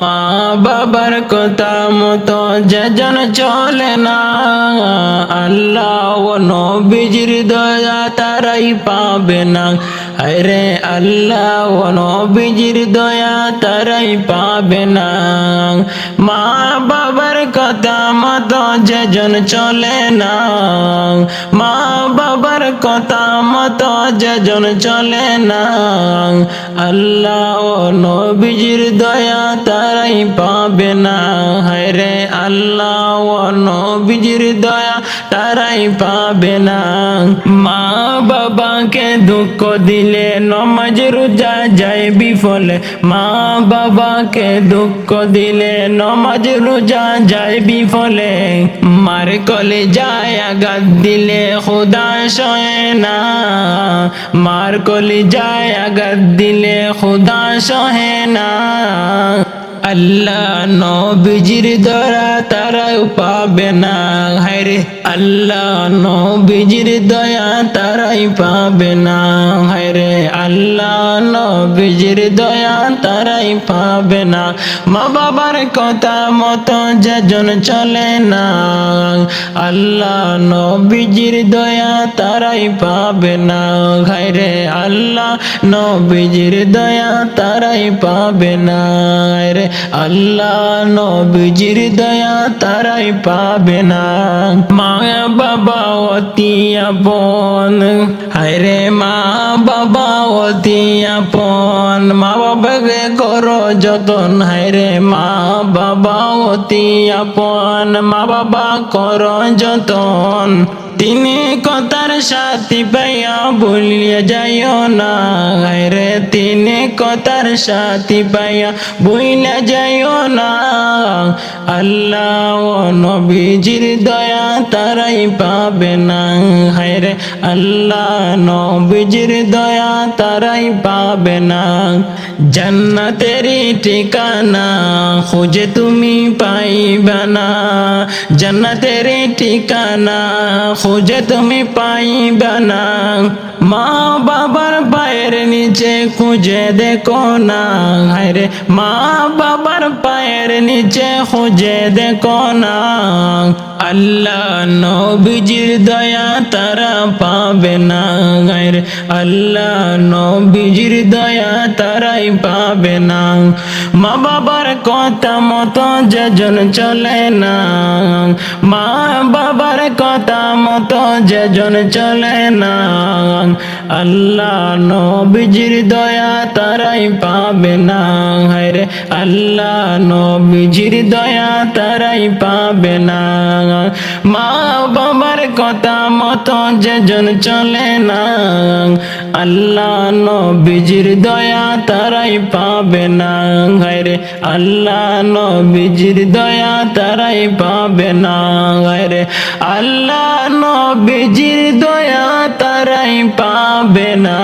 মা বাবার কথা মতো যেজন চলে না, আল্লাহ ও নবীজির দয়া তারাই পাবে না। আরে আল্লাহ ও নবীজির দয়া তারাই পাবে না। মা বাবার কথা মতো যেজন চলে না, মা বাবার কথা মতো যেজন চলে না, আল্লাহ ও নবীজির দয়া তারাই পাবে না। হায়রে আল্লাহ ও নবীজির দয়া তারাই পাবে না। মা বাবাকে দুঃখ দিলে নমাজ রোজা যায় বিফলে, মা বাবাকে দুঃখ দিলে নমাজ রোজা যায় বিফলে। মার কলে যায় আঘাত দিলে খোদা সহে না, মার কলে যায় আঘাত দিলে খোদা সহে না। আল্লাহ নবীজির দয়া তারাও পাবে না। হায়রে আল্লাহ নবীজির দয়া তারাই পাবে না। হায়রে আল্লাহ নবীজির দয়া তারাই পাবে না। মা বাবার কথা মতো যেজন চলে না, আল্লাহ নবীজির দয়া তারাই পাবে না। হায়রে আল্লাহ নবীজির দয়া তারাই পাবে না। হায়রে আল্লাহ নবীজির দয়া তারাই পাবে না। মা বাবা অতি আপন, হায়রে মা বাবা অতি আপন, মা বাবাকে করো যতন। হায়রে মা বাবা অতি আপন, মা বাবা করো যতন। তিনি কথার সাথী পাইয়া ভুলিয়া যাইও না। হায়রে তিনি কথার সাথী পাইয়া ভুলিয়া যাইও না। আল্লাহ ও নবীজির দয়া তারাই পাবে না। হায়রে আল্লাহ নবীজির দয়া তারাই পাবে না। জান্নাতেরই ঠিকানা খুঁজে তুমি পাইবে না, জান্নাতেরই ঠিকানা খুঁজে তুমি পাইবে না। মা বাবার পায়ের নিচে খুঁজে দেখো না। হায়রে মা বাবার পায়ের নিচে খুঁজে দেখো না। আল্লাহ নবীজির দয়া তারা পাবে না। হায়রে আল্লাহ নবীজির দয়া তারাই পাবে না। মা বাবার কথা মতো যেজন চলে না, মা বাবার কথা মতো যেজন চলে না, আল্লাহ নবীজির দয়া তারাই পাবে না। হায়রে আল্লাহ নবীজির দয়া তারাই পাবে না। মা বাবার কথা মতো যেজন চলে না, আল্লাহ নবীজির দয়া তারাই পাবে না। হায়রে আল্লাহ নবীজির দয়া তারাই পাবে না। হায়রে আল্লাহ নবীজির দয়া তারাই পাবে না।